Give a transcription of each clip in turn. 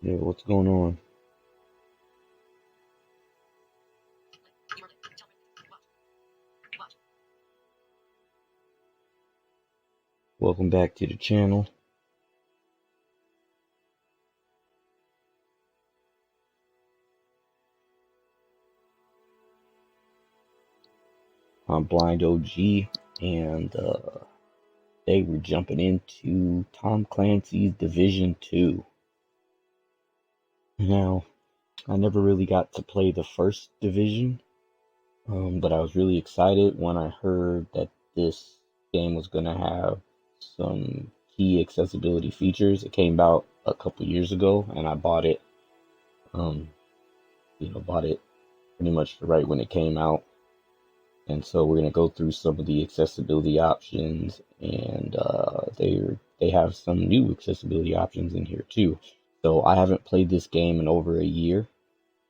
Yeah, what's going on? Welcome back to the channel. I'm Blind OG, and today we're jumping into Tom Clancy's Division 2. Now, I never really got to play the first Division, but I was really excited when I heard that this game was going to have some key accessibility features. It came out a couple years ago, and I bought it. Bought it pretty much right when it came out. And so we're going to go through some of the accessibility options, and they have some new accessibility options in here too. So I haven't played this game in over a year,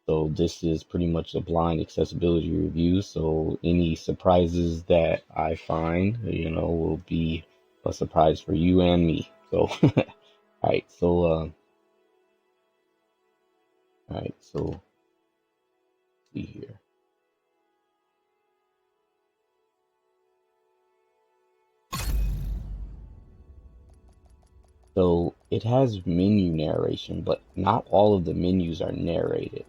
so this is pretty much a blind accessibility review. So any surprises that I find, will be a surprise for you and me. So, all right, so see here. So it has menu narration, but not all of the menus are narrated.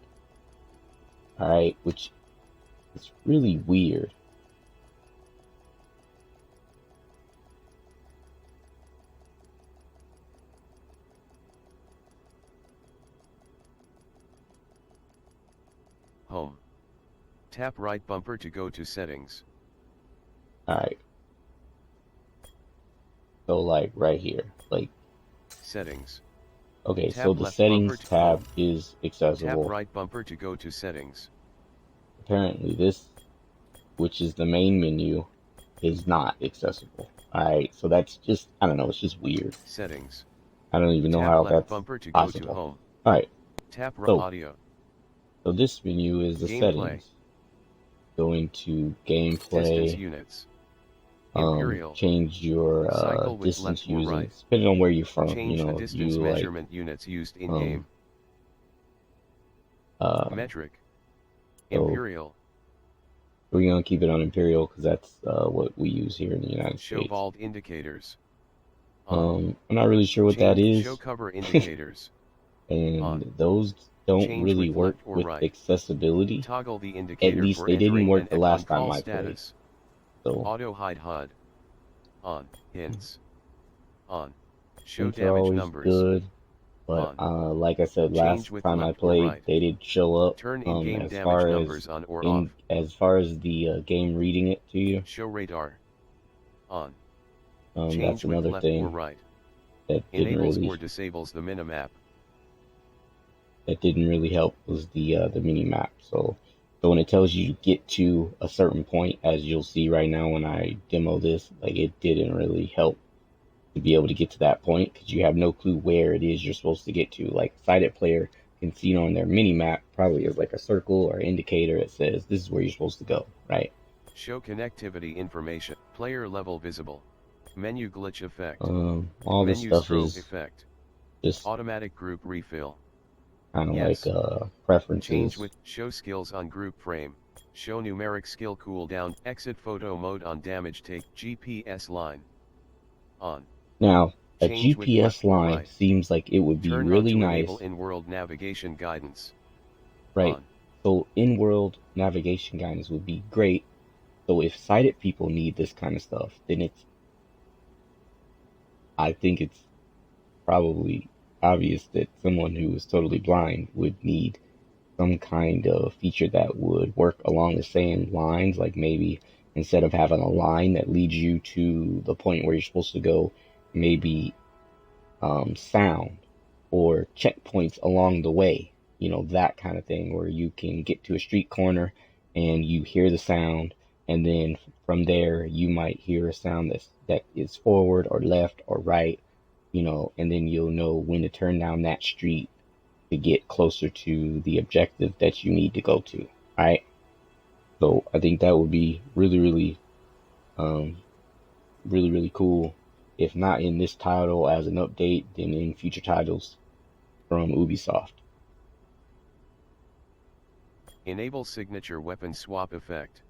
All right, which is really weird. Home. Tap right bumper to go to settings. All right. So like right here, like settings. Okay, Tap so the settings tab is accessible. Tap right bumper to go to settings. Apparently this, which is the main menu, is not accessible. Alright, so that's just, I don't know, it's just weird. Settings. I don't even know how that's bumper to possible. Go to home. Alright, Tap so, audio. So this menu is the gameplay. Settings. Going to gameplay. Distance units. Imperial. Change your distance using, depending on where you're from. Change the distance measurement units used in game. Metric. Imperial. We're gonna keep it on Imperial because that's what we use here in the United States. Show vault indicators. I'm not really sure what that is. Show cover indicators. And those don't really work with accessibility. Toggle the indicator. At least they didn't work the last time I played. So auto hide HUD. On. Hints. On. Show damage always numbers. Good. But like I said, last time I played, they did show up. Turn in-game damage numbers on or off. As far as the game reading it to you. Show radar. On. That's another left thing or right. That didn't enables really or disables the minimap. That didn't really help was the mini map. So when it tells you to get to a certain point, as you'll see right now when I demo this, like it didn't really help to be able to get to that point because you have no clue where it is you're supposed to get to. Like sighted player can see on their mini map probably as like a circle or indicator that says this is where you're supposed to go, right? Show connectivity information. Player level visible. Menu glitch effect. All this stuff is effect. Just automatic group refill. Kind of like preferences. Change with show skills on group frame. Show numeric skill cooldown. Exit photo mode on damage take. GPS line. On. Now, a GPS line seems like it would be really nice. Enable in-world navigation guidance. Right. So in-world navigation guidance would be great. So if sighted people need this kind of stuff, then I think it's probably obvious that someone who is totally blind would need some kind of feature that would work along the same lines. Like maybe instead of having a line that leads you to the point where you're supposed to go, maybe sound or checkpoints along the way, that kind of thing, where you can get to a street corner and you hear the sound, and then from there you might hear a sound that is forward or left or right, and then you'll know when to turn down that street to get closer to the objective that you need to go to. All right. So I think that would be really, really, really cool. If not in this title as an update, then in future titles. from Ubisoft. Enable signature weapon swap effect.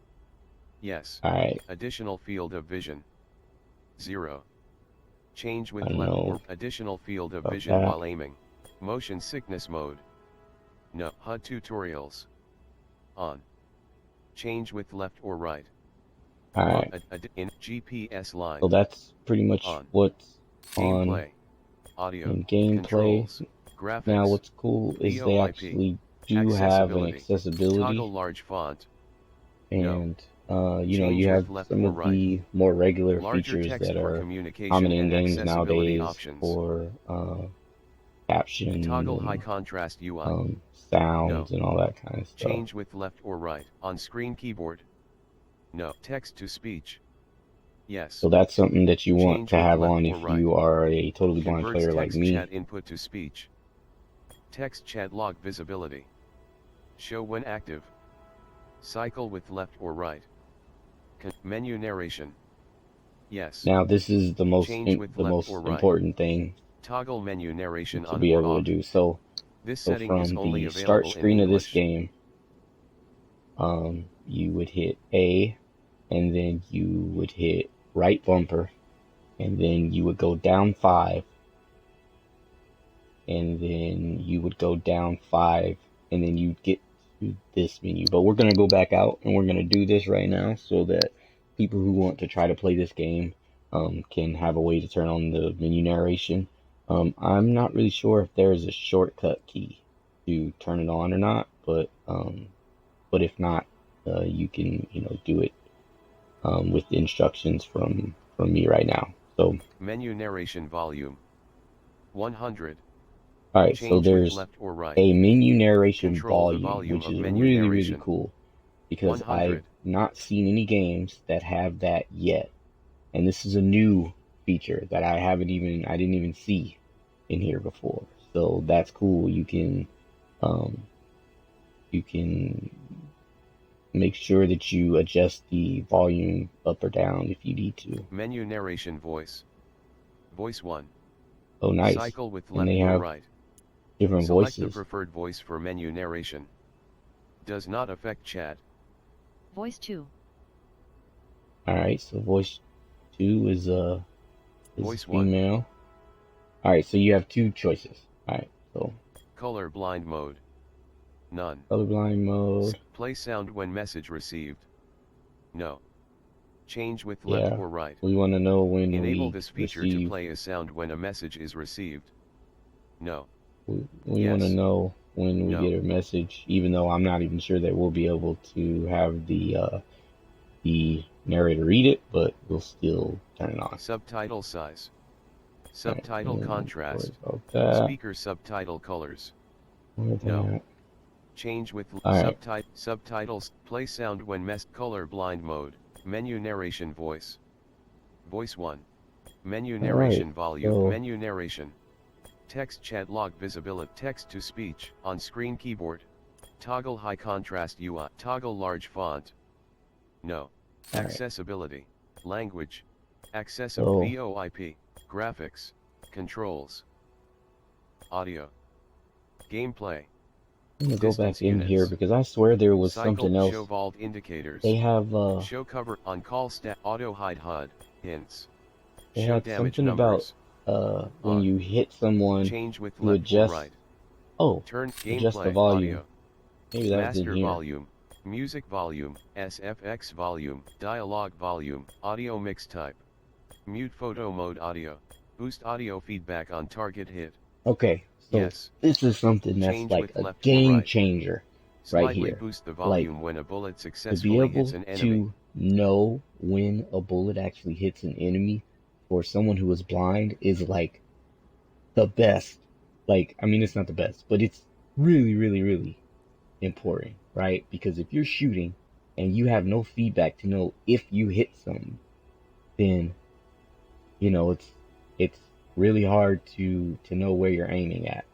Yes. All right, Additional field of vision. 0. Change I with don't left know or additional field of about vision that. while aiming. Motion sickness mode. No. HUD tutorials. On. Change with left or right. All right, In GPS line. so that's pretty much On. what's on Gameplay. Audio. in gameplay. Controls. Now, Graphics. what's cool is they VoIP. actually do have an Accessibility. accessibility, Toggle large font. No. and you Change have with left some or of right. the more regular Larger features text that for are common communication in and games accessibility nowadays options. for caption Toggle high and contrast UI. No. sounds and all that kind of stuff. Change with left or right. On screen keyboard. No. Text to speech. So Yes. that's something that you want Change to with have left on or if right. you are a totally blind Converts player like text me. chat input to speech. Text chat log visibility. Show when active. Cycle with left or right. Menu narration. Yes. Now this is Change with the left or most right. important thing Toggle menu narration to on be or able to off. do. So This so setting is from only the start available in screen of this English. game, you would hit A, and then you would hit right bumper, and then you would go down 5, and then you would go down 5, and then you'd get to this menu. But we're going to go back out, and we're going to do this right now so that people who want to try to play this game can have a way to turn on the menu narration. I'm not really sure if there's a shortcut key to turn it on or not, but if not, you can do it with the instructions from me right now. So Menu narration volume 100. all right, so Change with there's left or right. a menu narration Control the volume, volume which of is menu really narration. cool because I've 100. not seen any games that have that yet. And this is a new feature that I didn't even see in here before. So that's cool. Um, you can make sure that you adjust the volume up or down if you need to. Menu narration voice. Voice 1. Oh, nice. Cycle with And left they or have right. different Select the voices. preferred voice for menu narration. Does not affect chat. Voice 2. All right, so voice 2 is Voice 1. female. All right, so you have two choices. All right, so Color blind mode. None. colorblind mode. Play sound when message received. No. Change with left Yeah, or right. we want to know when Enable we this feature to receive. play a sound when a message is received. No. We want to Yes. know when we No. get a message, even though I'm not even sure that we'll be able to have the narrator read it, but we'll still turn it on. Subtitle size. All right, Subtitle and contrast. about that. Speaker subtitle colors. No. Change with subtitles. Play sound when color blind mode. Menu narration voice. Voice 1. Menu narration volume. So Menu narration. Text chat log visibility. Text to speech. On screen keyboard. Toggle high contrast UI. Toggle large font. No. all right, Accessibility. Language. Accessible. so VoIP. Graphics. Controls. Audio. Gameplay. I'm gonna go Distance back in here units. because I swear there was Cycle. something else. Show vault indicators. They have Show cover on call stat. Auto hide HUD. Hints. they Show had damage something about numbers. when On. you hit someone Change with to left or adjust. right. Oh, Turn adjust the gameplay. volume. Audio. Maybe that was in Master here. volume. Music volume. SFX volume. Dialogue volume. Audio mix type. Mute photo mode audio. Boost audio feedback on target hit. Okay, so Yes. this is something that's Change like with a left or game right. changer right Slightly here. boost the Like, volume when a bullet to be successfully hits able an enemy. to know when a bullet actually hits an enemy for someone who is blind is like the best. Like, I mean, it's not the best, but it's really, really, really important, right? Because if you're shooting and you have no feedback to know if you hit something, then it's really hard to know where you're aiming at.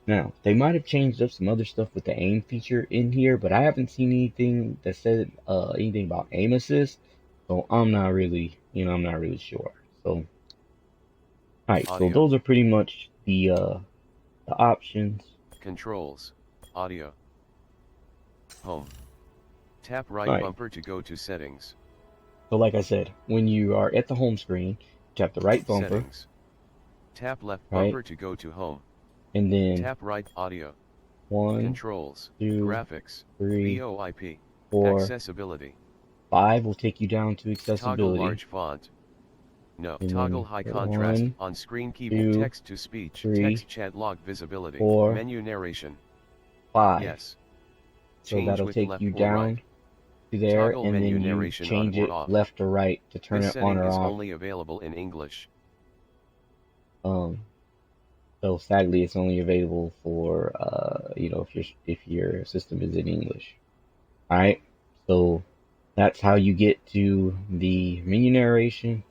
Now, they might have changed up some other stuff with the aim feature in here, but I haven't seen anything that said anything about aim assist, so I'm not really sure. So, all right, so Audio. those are pretty much the options. Controls, audio, home. Tap right Alright, bumper to go to settings. so like I said, when you are at the home screen, tap the right bumper, Settings. Tap left right? bumper to go to home. And then Tap right audio. 1, Controls, 2, graphics, 3, VoIP, 4, accessibility. 5 will take you down to Toggle accessibility. large font. No. And Toggle then high contrast 1, on screen keyboard. 2, Text to speech. 3, Text chat log visibility. 4, Menu narration. 5. Yes. So Change that'll with take left you or right. down to there, Toggle and menu then you narration on change or it off. left or right to turn This it on setting or is off. only available in English. Um, so sadly, it's only available for if your system is in English. All right, so that's how you get to the menu narration,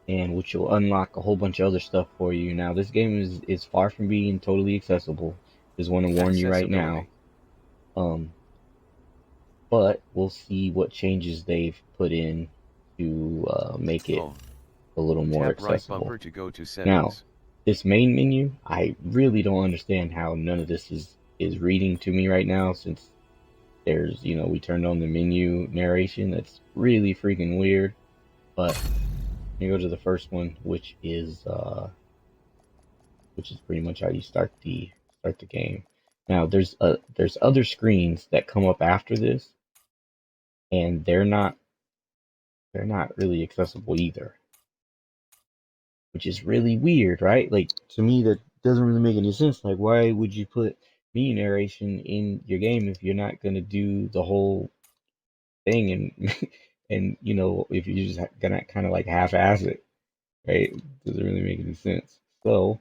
and which will unlock a whole bunch of other stuff for you. Now, this game is far from being totally accessible. Just want to warn you right now. Accessibility. Um, but we'll see what changes they've put in to make it Home. a little more Tap right accessible. bumper to go to Now, settings. this main menu, I really don't understand how none of this is reading to me right now, since there's, we turned on the menu narration. That's really freaking weird. But you go to the first one, which is pretty much how you start the game. Now, there's other screens that come up after this, and they're not really accessible either, which is really weird, right? Like, to me, that doesn't really make any sense. Like, why would you put menu narration in your game if you're not gonna do the whole thing? And and if you're just gonna kind of like half-ass it, right? Doesn't really make any sense. So,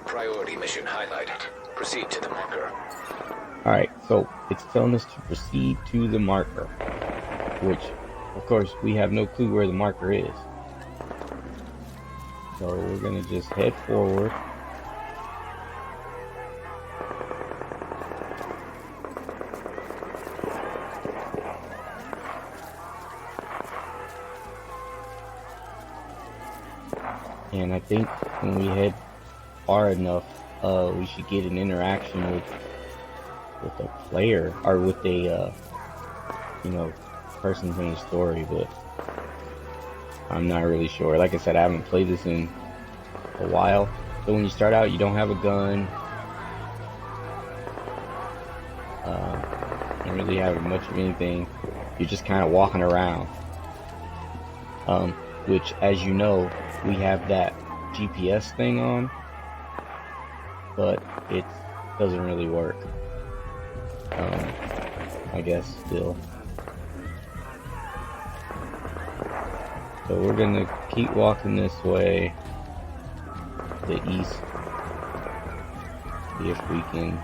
Priority mission highlighted. Proceed to the marker. all right, so it's telling us to proceed to the marker, which, of course, we have no clue where the marker is. So we're gonna just head forward. And I think when we head far enough, we should get an interaction with a player, or with a person from the story, but I'm not really sure. Like I said, I haven't played this in a while. So when you start out, you don't have a gun. Don't really have much of anything. You're just kind of walking around. Which, as you know, we have that GPS thing on, but it doesn't really work. I guess still. So we're gonna keep walking this way, the east. See if we can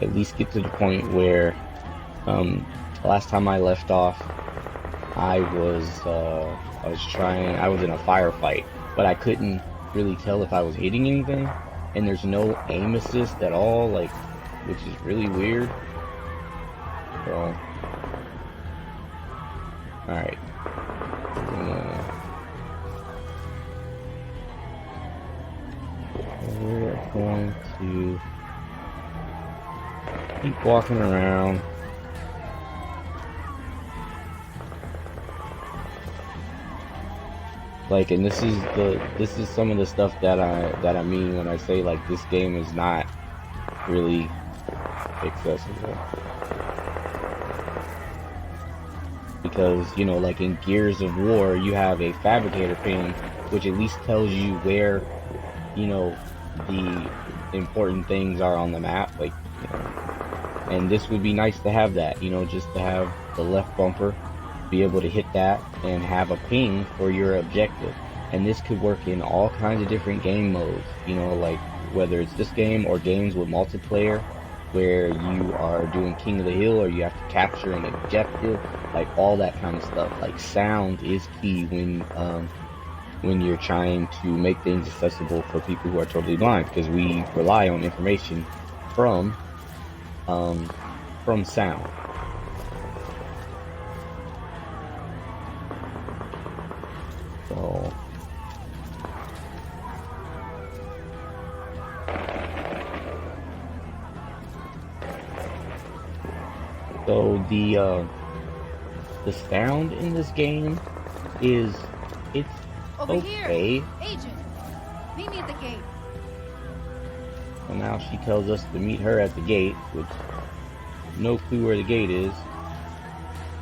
at least get to the point where, last time I left off, I was in a firefight, but I couldn't really tell if I was hitting anything, and there's no aim assist at all, like, which is really weird. So, alright. We're going to keep walking around. Like, and this is some of the stuff that I mean when I say, like, this game is not really accessible. Because, like in Gears of War, you have a fabricator ping, which at least tells you where, the important things are on the map. Like, and this would be nice to have that, just to have the left bumper, be able to hit that, and have a ping for your objective. And this could work in all kinds of different game modes, like whether it's this game or games with multiplayer, where you are doing King of the Hill, or you have to capture an objective, like all that kind of stuff. Like, sound is key when you're trying to make things accessible for people who are totally blind, because we rely on information from sound. So So the sound in this game is it's Over okay. here, Agent. Meet me at the gate. So now she tells us to meet her at the gate, which no clue where the gate is.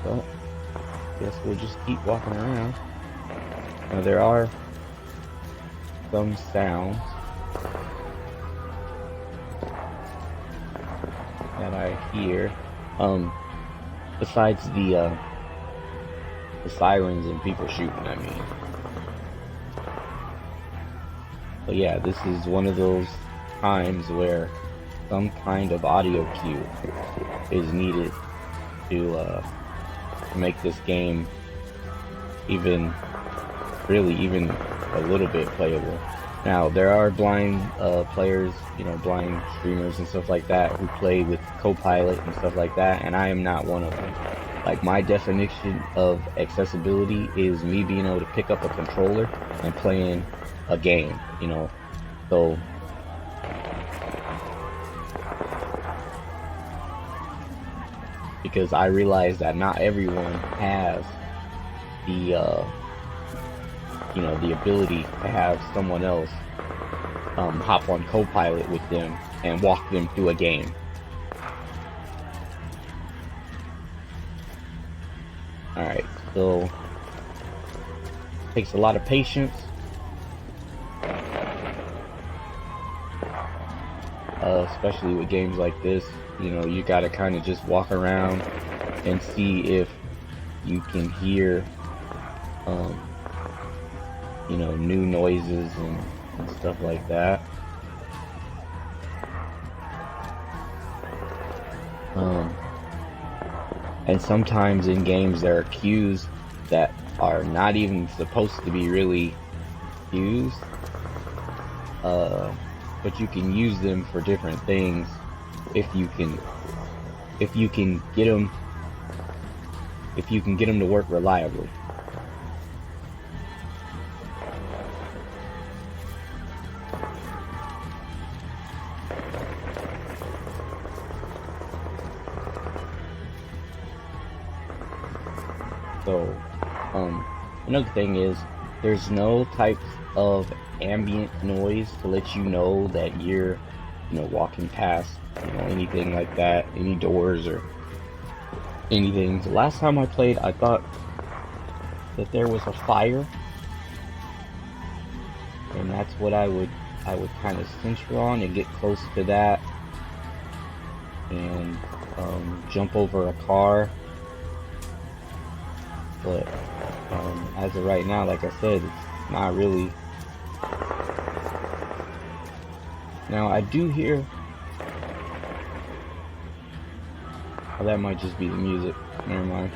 But guess we'll just keep walking around. Now there are some sounds that I hear. Besides the sirens and people shooting at me. But yeah, this is one of those times where some kind of audio cue is needed to make this game even a little bit playable. Now there are blind players, blind streamers and stuff like that who play with Copilot and stuff like that, and I am not one of them. Like, my definition of accessibility is me being able to pick up a controller and playing a game, so because I realize that not everyone has the the ability to have someone else hop on Copilot with them and walk them through a game. Alright, so it takes a lot of patience. Especially with games like this, you gotta kind of just walk around and see if you can hear new noises and stuff like that. And sometimes in games there are cues that are not even supposed to be really cues, but you can use them for different things if you can get them to work reliably. So, another thing is, there's no types of ambient noise to let you know that you're, walking past, anything like that, any doors or anything. The last time I played, I thought that there was a fire, and that's what I would kind of center on and get close to that, and jump over a car. But as of right now, like I said, it's not really. Now I do hear. Oh, that might just be the music. Never mind.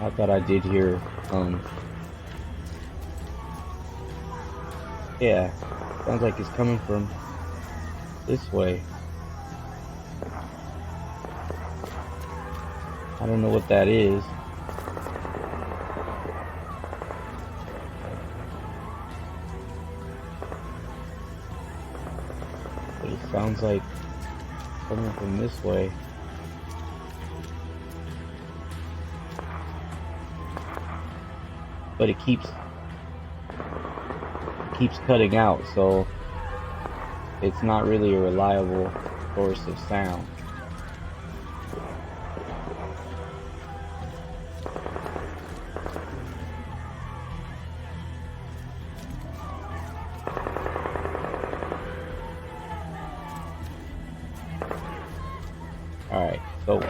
I thought I did hear. Yeah, sounds like it's coming from this way. I don't know what that is. But it sounds like coming from this way. But it keeps cutting out, so it's not really a reliable source of sound. Alright, so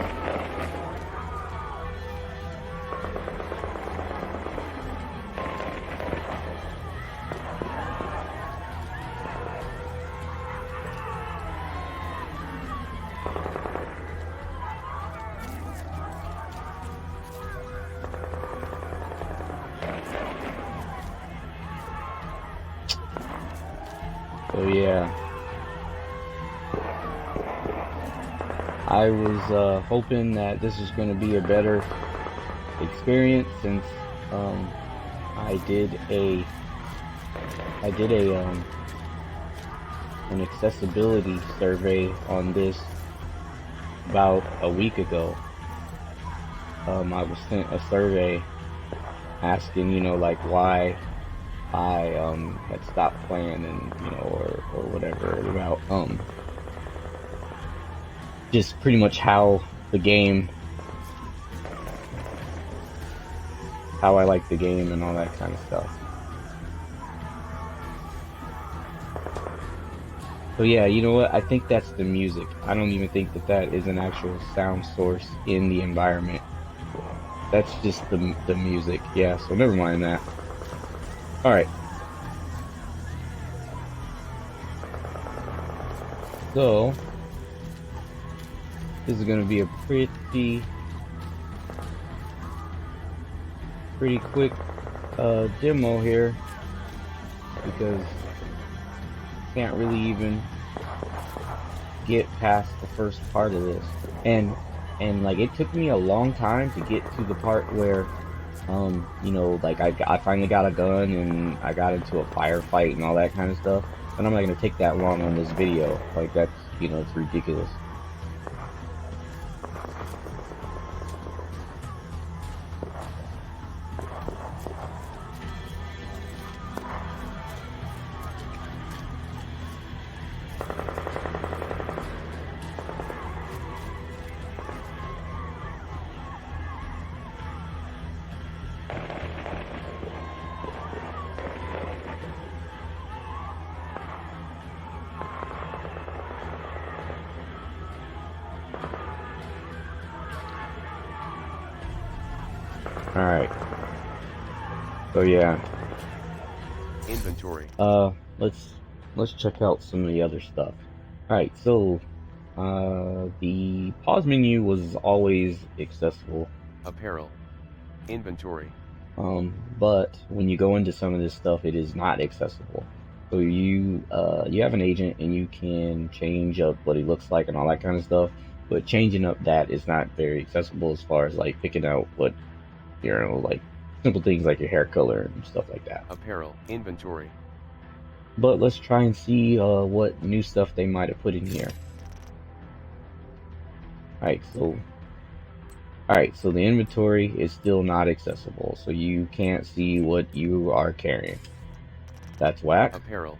yeah, I was hoping that this was going to be a better experience, since I did an accessibility survey on this about a week ago, I was sent a survey asking, like why I had stopped playing and or whatever about just pretty much how I like the game and all that kind of stuff. So yeah, you know what? I think that's the music. I don't even think that is an actual sound source in the environment. That's just the music. Yeah, so never mind that. All right. So this is going to be a pretty quick demo here because can't really even get past the first part of this, and like it took me a long time to get to the part where like I finally got a gun and I got into a firefight and all that kind of stuff, and I'm not gonna take that long on this video. Like that's it's ridiculous. Alright. So yeah. Inventory. Let's check out some of the other stuff. Alright, so the pause menu was always accessible. Apparel. Inventory. But when you go into some of this stuff, it is not accessible. So you have an agent and you can change up what he looks like and all that kind of stuff. But changing up that is not very accessible as far as like picking out what like simple things like your hair color and stuff like that. Apparel. Inventory. But let's try and see what new stuff they might have put in here. Alright, so the inventory is still not accessible, so you can't see what you are carrying. That's whack. Apparel.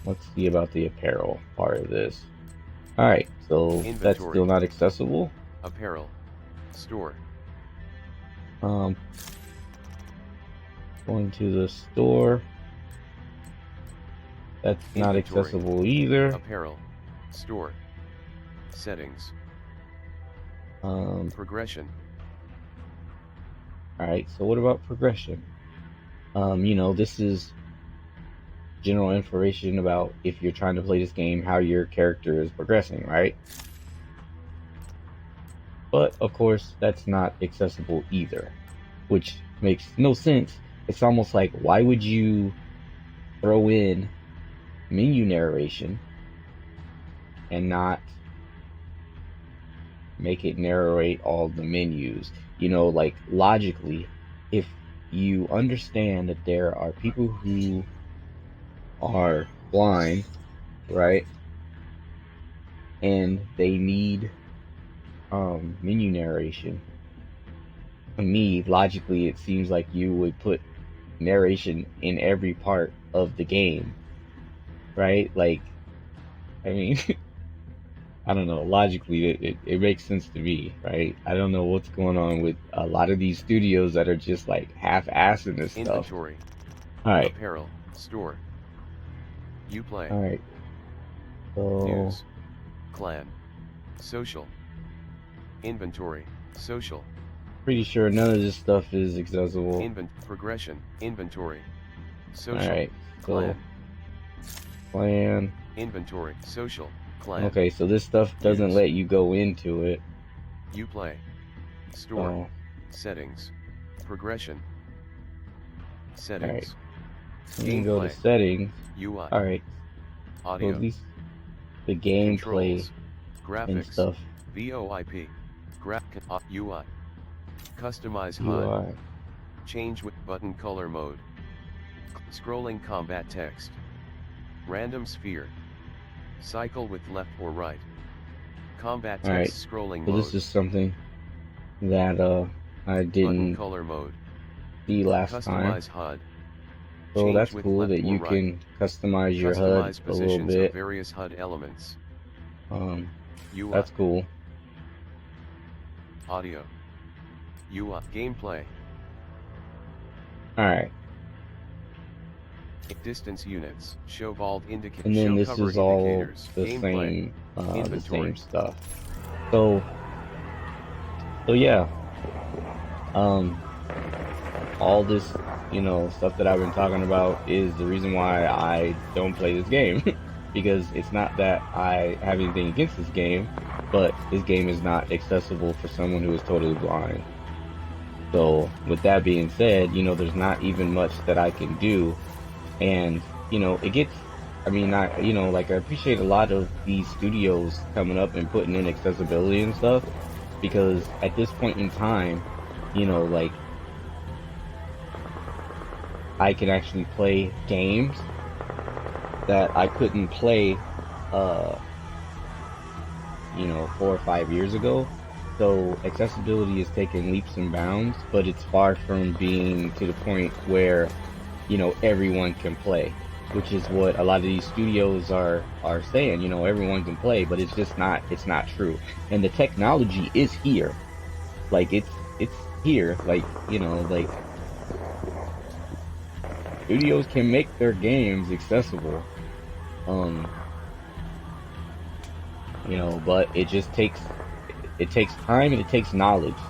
Let's see about the apparel part of this. Alright, so inventory. That's still not accessible. Apparel. Store. Going to the store. That's not accessible either. Apparel. Store. Settings. Progression. Alright, so what about progression? This is general information about if you're trying to play this game, how your character is progressing, right? But of course, that's not accessible either, which makes no sense. It's almost like, why would you throw in menu narration and not make it narrate all the menus? Like logically, if you understand that there are people who are blind, right, and they need menu narration, to me logically it seems like you would put narration in every part of the game, right? Like, I mean, I don't know, logically it makes sense to me, right? I don't know what's going on with a lot of these studios that are just like half-assing this stuff. Inventory. Alright. Apparel. Store. Uplay. Alright. So News. Clan. Social. Inventory. Social. pretty sure none of this stuff is accessible. Progression. Inventory. Social. Alright, so Clan. clan. Inventory. Social. Clan. Okay, so this stuff doesn't News. let you go into it. Uplay. Store. Oh. Settings. Progression. Settings. You can go to Gameplay. settings. UI. Alright, so Audio. at least the gameplay Controls. and Graphics. stuff. VoIP. UI. Customize HUD. UI. Change with button color mode. Scrolling combat text. Random sphere. Cycle with left or right. Combat All right, text scrolling so mode. this is something that I Button didn't color mode. see last time. Customize HUD. So Change that's with cool left that or you right. can customize your HUD Customize a little positions of bit. various HUD elements. UI. That's cool. Audio. UI. Gameplay. Alright, Distance units. Show vault indicate. and then Show this cover is all indicators. the Gameplay. the Inventory. same stuff. So yeah, all this, stuff that I've been talking about is the reason why I don't play this game. Because it's not that I have anything against this game, but this game is not accessible for someone who is totally blind. So with that being said, there's not even much that I can do. And, it gets, I appreciate a lot of these studios coming up and putting in accessibility and stuff, because at this point in time, like, I can actually play games that I couldn't play, 4 or 5 years ago. So accessibility is taking leaps and bounds, but it's far from being to the point where, everyone can play, which is what a lot of these studios are saying, everyone can play, but it's not true. And the technology is here. Like it's here. Like, like studios can make their games accessible. But it just takes time and it takes knowledge,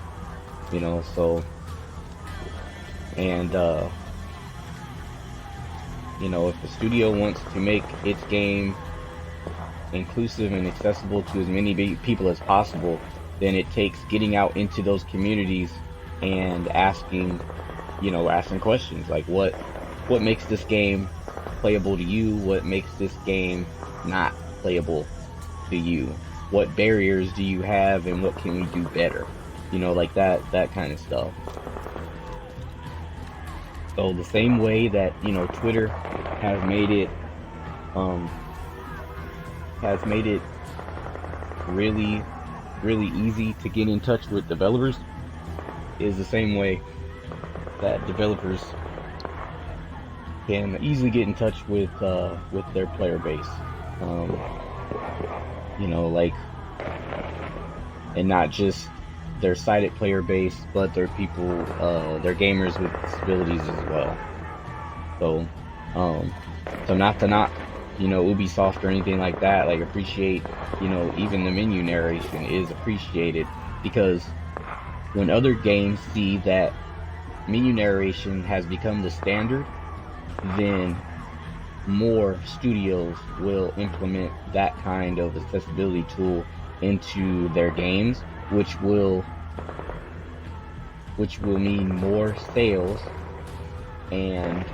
so, and if the studio wants to make its game inclusive and accessible to as many people as possible, then it takes getting out into those communities and asking questions like what makes this game playable to you, what makes this game not playable to you, what barriers do you have, and what can we do better, like that kind of stuff. So the same way that Twitter has made it really easy to get in touch with developers, is the same way that developers can easily get in touch with their player base. Like, and not just their sighted player base, but their people, their gamers with disabilities as well. So, so not to knock, Ubisoft or anything like that. Like, appreciate, even the menu narration is appreciated, because when other games see that menu narration has become the standard, then more studios will implement that kind of accessibility tool into their games, which will mean more sales, and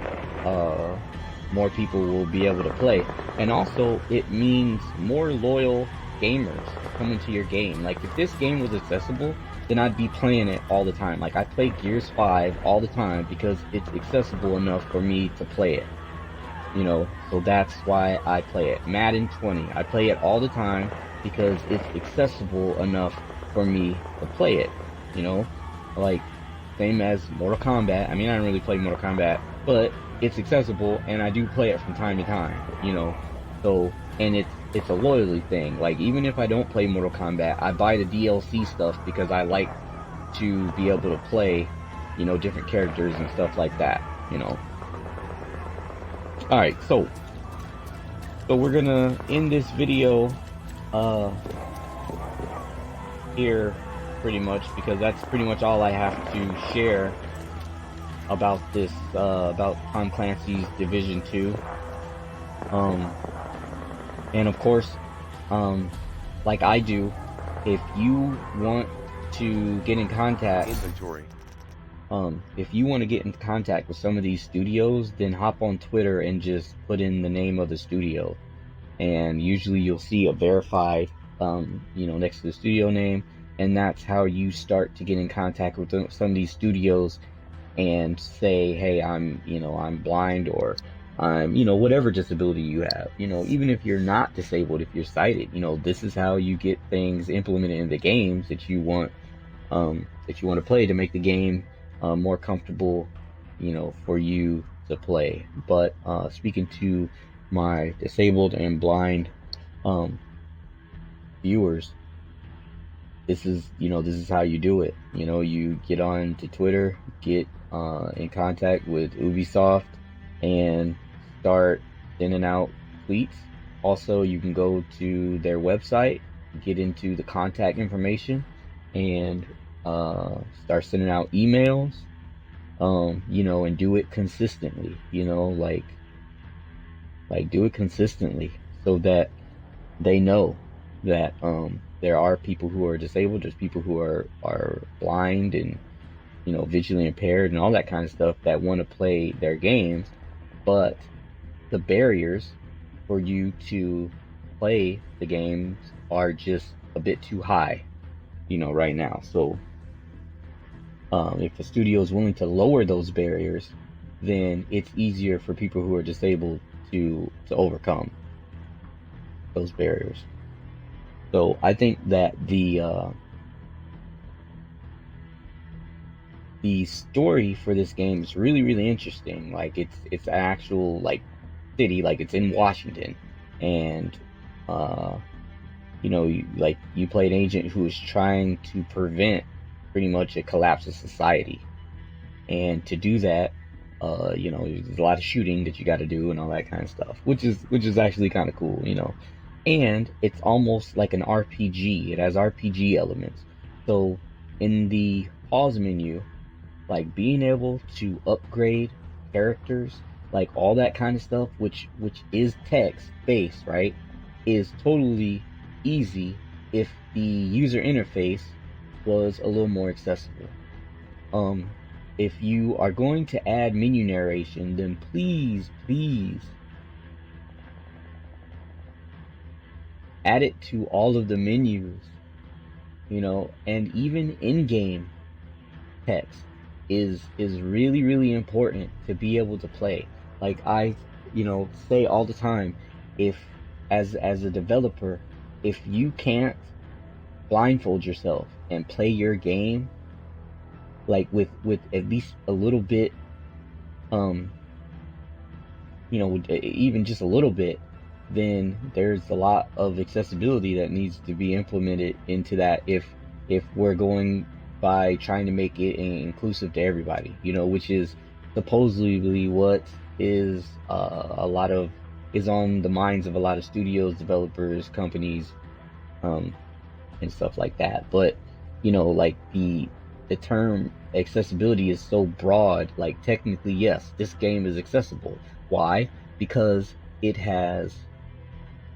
more people will be able to play. And also it means more loyal gamers coming to your game. Like, if this game was accessible, then I'd be playing it all the time. Like, I play Gears 5 all the time because it's accessible enough for me to play it. So that's why I play it. Madden 20, I play it all the time because it's accessible enough for me to play it. Like, same as Mortal Kombat. I mean, I don't really play Mortal Kombat, but it's accessible and I do play it from time to time, So, and it's a loyalty thing. Like, even if I don't play Mortal Kombat, I buy the DLC stuff because I like to be able to play, different characters and stuff like that, Alright, so we're gonna end this video here pretty much, because that's pretty much all I have to share about this, about Tom Clancy's Division 2. And of course, like I do, if you want to get in contact, Inventory. if you want to get in contact with some of these studios, then hop on Twitter and just put in the name of the studio, and usually you'll see a verified, next to the studio name, and that's how you start to get in contact with some of these studios and say, hey, I'm blind, or whatever disability you have, even if you're not disabled, if you're sighted, this is how you get things implemented in the games that you want to play to make the game more comfortable, for you to play. But speaking to my disabled and blind viewers, this is how you do it. You get on to Twitter, get in contact with Ubisoft, and start sending out tweets. Also, you can go to their website, get into the contact information, and start sending out emails. And do it consistently. Like do it consistently so that they know that there are people who are disabled, there's people who are blind and visually impaired and all that kind of stuff that want to play their games, but the barriers for you to play the games are just a bit too high, right now. So if the studio is willing to lower those barriers, then it's easier for people who are disabled to overcome those barriers. So I think that the story for this game is really, really interesting. Like it's an actual like city, like it's in Washington, and you play an agent who is trying to prevent pretty much a collapse of society, and to do that, there's a lot of shooting that you got to do and all that kind of stuff, which is actually kind of cool, and it's almost like an RPG. It has RPG elements. So in the pause menu, like being able to upgrade characters, like all that kind of stuff, which is text based, right, is totally easy if the user interface was a little more accessible. If you are going to add menu narration, then please add it to all of the menus, and even in-game text is really, really important to be able to play. Like I, say all the time, if as a developer, if you can't blindfold yourself and play your game like with at least a little bit, even just a little bit, then there's a lot of accessibility that needs to be implemented into that if we're going by trying to make it inclusive to everybody, which is supposedly what is is on the minds of a lot of studios, developers, companies, and stuff like that. But like the term accessibility is so broad. Like technically, yes, this game is accessible. Why? Because it has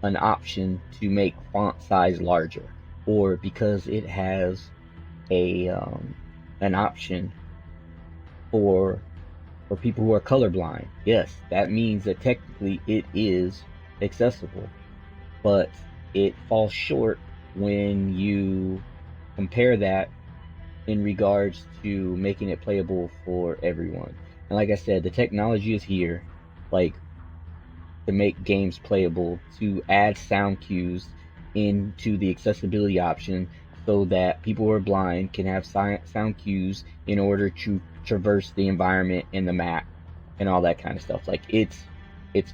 an option to make font size larger, or because it has an option for people who are colorblind. Yes, that means that technically it is accessible, but it falls short when you compare that in regards to making it playable for everyone. And like I said, the technology is here, like to make games playable, to add sound cues into the accessibility option so that people who are blind can have sound cues in order to traverse the environment and the map and all that kind of stuff. Like it's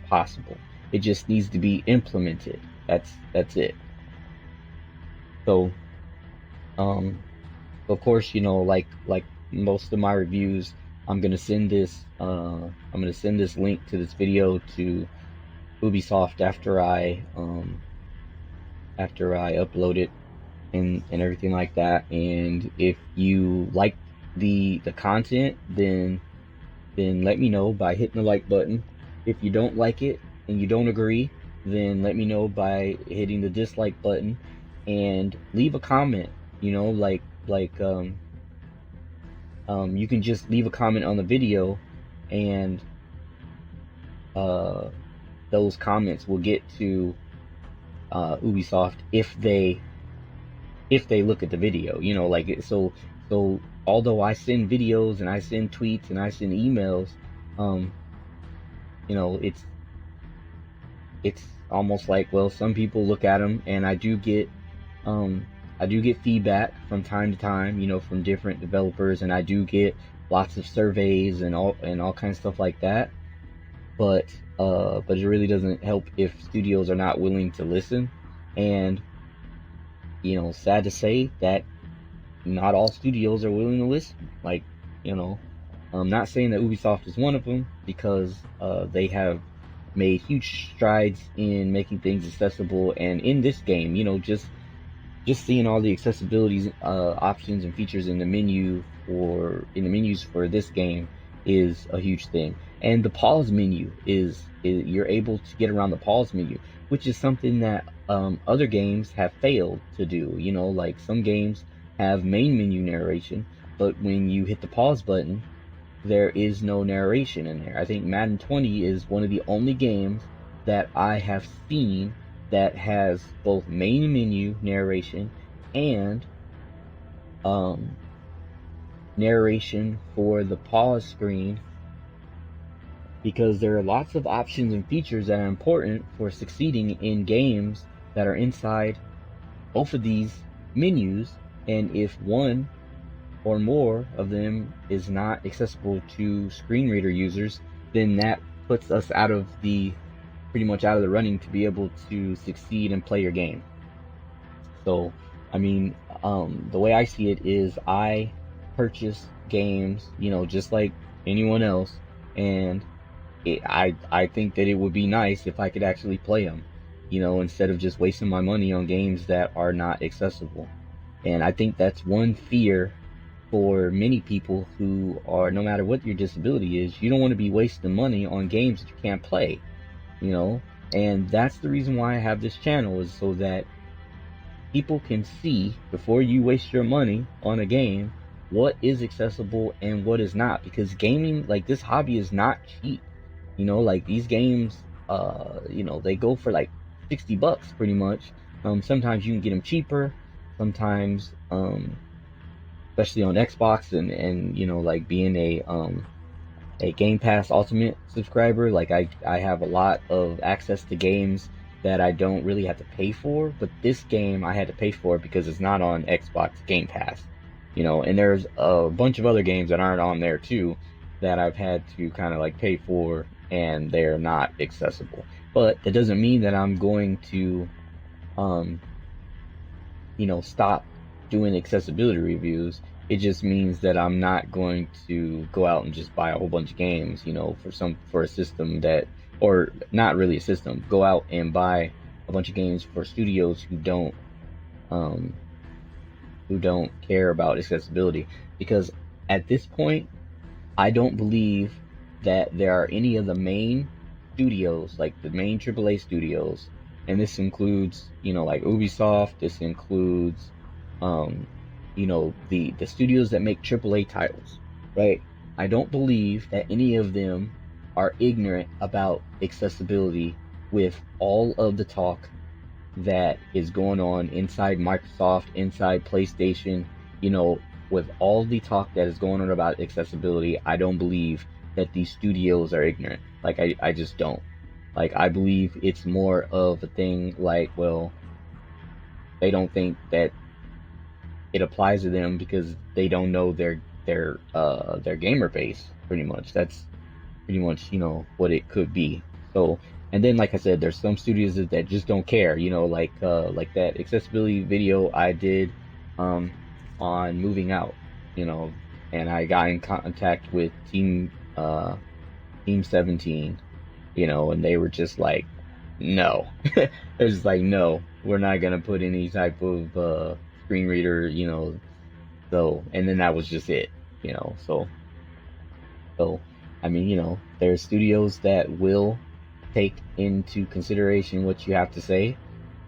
possible. It just needs to be implemented. That's it. So of course, like most of my reviews, I'm gonna send this link to this video to Ubisoft after I upload it and everything like that. And if you like the content, then let me know by hitting the like button. If you don't like it and you don't agree, then let me know by hitting the dislike button, and leave a comment. You can just leave a comment on the video, and those comments will get to Ubisoft if they look at the video. So although I send videos and I send tweets and I send emails, you know, it's almost like, well, some people look at them, and um I do get feedback from time to time, you know, from different developers, and I do get lots of surveys and all kinds of stuff like that. But it really doesn't help if studios are not willing to listen. And you know, sad to say that not all studios are willing to listen. Like, you know, I'm not saying that Ubisoft is one of them, because they have made huge strides in making things accessible. And in this game, you know, just seeing all the accessibility options and features in the menus for this game is a huge thing. And the pause menu is you're able to get around the pause menu, which is something that other games have failed to do. You know, like some games have main menu narration, but when you hit the pause button, there is no narration in there. I think Madden 20 is one of the only games that I have seen that has both main menu narration and um, narration for the pause screen, because there are lots of options and features that are important for succeeding in games that are inside both of these menus. And if one or more of them is not accessible to screen reader users, then that puts us pretty much out of the running to be able to succeed and play your game. So, I mean, the way I see it is I purchase games, you know, just like anyone else, and I think that it would be nice if I could actually play them, you know, instead of just wasting my money on games that are not accessible. And I think that's one fear for many people who are, no matter what your disability is, you don't want to be wasting money on games that you can't play, you know. And that's the reason why I have this channel, is so that people can see, before you waste your money on a game, what is accessible and what is not. Because gaming, like, this hobby is not cheap. You know, like, these games, you know, they go for like $60 pretty much. Sometimes you can get them cheaper. Sometimes, especially on Xbox, and you know, like, being a Game Pass Ultimate subscriber, like, I have a lot of access to games that I don't really have to pay for. But this game I had to pay for because it's not on Xbox Game Pass, you know. And there's a bunch of other games that aren't on there too that I've had to kind of like pay for, and they're not accessible. But that doesn't mean that I'm going to um you know, stop doing accessibility reviews. It just means that I'm not going to go out and just buy a whole bunch of games, you know, for a system that, or not really a system, go out and buy a bunch of games for studios um who don't care about accessibility. Because at this point, I don't believe that there are any of the main studios, like the main AAA studios, and this includes, you know, like Ubisoft. This includes, um, you know, the studios that make AAA titles, right? I don't believe that any of them are ignorant about accessibility, with all of the talk that is going on inside Microsoft, inside PlayStation, you know, with all the talk that is going on about accessibility. I don't believe that these studios are ignorant. Like, I just don't. Like, I believe it's more of a thing like, well, they don't think that it applies to them because they don't know their gamer base, pretty much. That's pretty much, you know, what it could be. So, and then, like I said, there's some studios that just don't care, you know, like that accessibility video I did on moving out, you know. And I got in contact with Team 17, you know, and they were just like, no. It was like, no, we're not gonna put any type of screen reader, you know. So, and then that was just it, you know. So, I mean, you know, there's studios that will take into consideration what you have to say,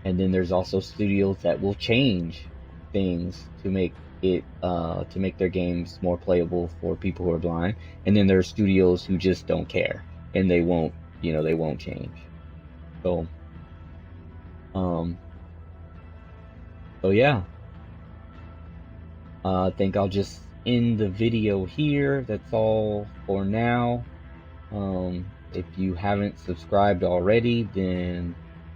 and then there's also studios that will change things to make their games more playable for people who are blind. And then there are studios who just don't care, and they won't change. So, um, so yeah, I think I'll just end the video here. That's all for now. If you haven't subscribed already, then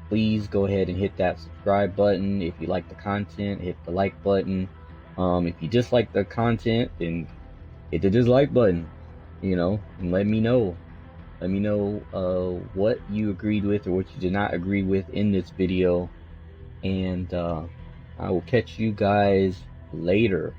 please go ahead and hit that subscribe button. If you like the content, hit the like button. If you dislike the content, then hit the dislike button, and let me know. Let me know what you agreed with or what you did not agree with in this video. And I will catch you guys later.